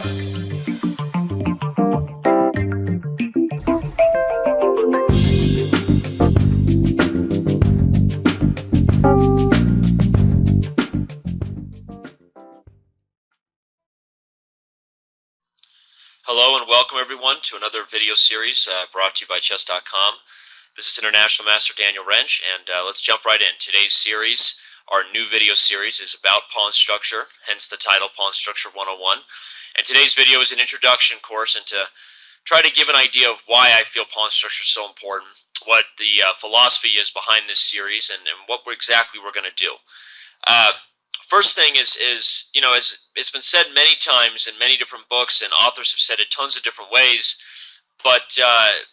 Hello and welcome everyone to another video series brought to you by Chess.com. This is International Master Daniel Rensch, and let's jump right in. Today's series, our new video series, is about pawn structure, hence the title Pawn Structure 101. And today's video is an introduction course and to try to give an idea of why I feel pawn structure is so important, what the philosophy is behind this series, and what exactly we're going to do. First thing is, you know, as it's been said many times in many different books, and authors have said it tons of different ways, but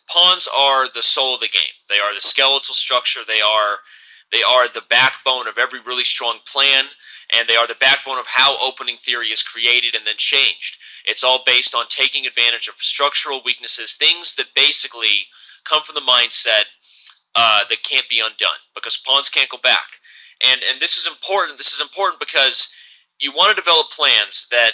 pawns are the soul of the game. They are the skeletal structure. They are the backbone of every really strong plan, and they are the backbone of how opening theory is created and then changed. It's all based on taking advantage of structural weaknesses, things that basically come from the mindset that can't be undone, because pawns can't go back. And this is important. This is important because you want to develop plans that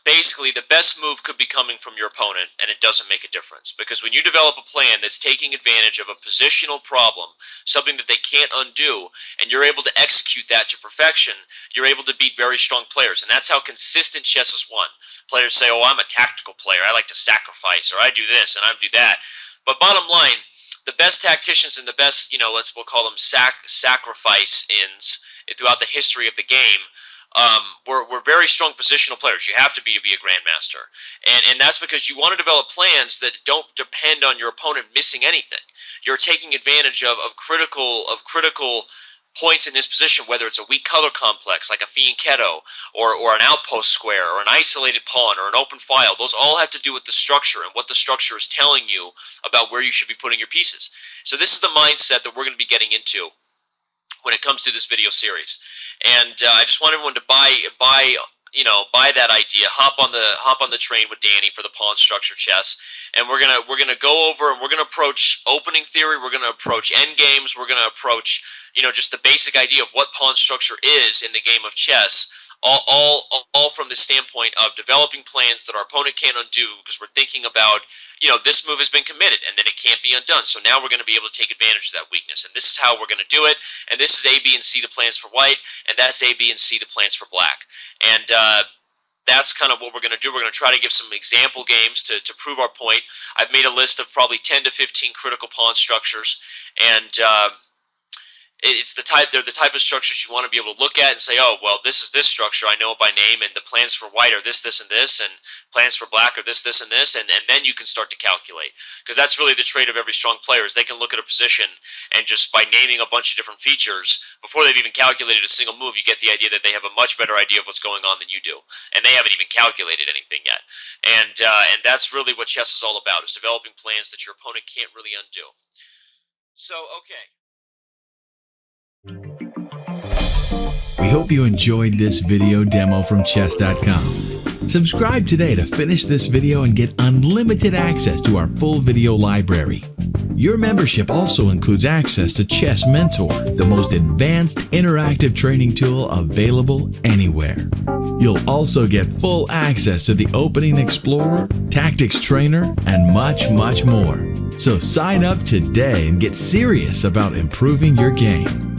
basically the best move could be coming from your opponent, and it doesn't make a difference. Because when you develop a plan that's taking advantage of a positional problem, something that they can't undo, and you're able to execute that to perfection, you're able to beat very strong players. And that's how consistent chess is won. Players say, oh, I'm a tactical player. I like to sacrifice, or I do this and I do that. But bottom line, the best tacticians and the best, we'll call them sacrifice-ins throughout the history of the game, were very strong positional players. You have to be a grandmaster. And that's because you want to develop plans that don't depend on your opponent missing anything. You're taking advantage of critical points in his position, whether it's a weak color complex like a fianchetto, or an outpost square, or an isolated pawn, or an open file. Those all have to do with the structure and what the structure is telling you about where you should be putting your pieces. So this is the mindset that we're going to be getting into when it comes to this video series. And I just want everyone to buy that idea. Hop on the train with Danny for the pawn structure chess, and we're gonna go over and we're gonna approach opening theory. We're gonna approach end games. We're gonna approach just the basic idea of what pawn structure is in the game of chess. All from the standpoint of developing plans that our opponent can't undo, because we're thinking about, this move has been committed and then it can't be undone. So now we're going to be able to take advantage of that weakness. And this is how we're going to do it. And this is A, B, and C, the plans for white. And that's A, B, and C, the plans for black. And that's kind of what we're going to do. We're going to try to give some example games to prove our point. I've made a list of probably 10 to 15 critical pawn structures. And they're the type of structures you want to be able to look at and say, oh, well, this is this structure, I know it by name, and the plans for white are this, this, and this, and plans for black are this, this, and this, and then you can start to calculate. Because that's really the trait of every strong player, is they can look at a position, and just by naming a bunch of different features, before they've even calculated a single move, you get the idea that they have a much better idea of what's going on than you do. And they haven't even calculated anything yet. And that's really what chess is all about, is developing plans that your opponent can't really undo. So, okay. We hope you enjoyed this video demo from Chess.com. Subscribe today to finish this video and get unlimited access to our full video library. Your membership also includes access to Chess Mentor, the most advanced interactive training tool available anywhere. You'll also get full access to the Opening Explorer, Tactics Trainer, and much, much more. So sign up today and get serious about improving your game.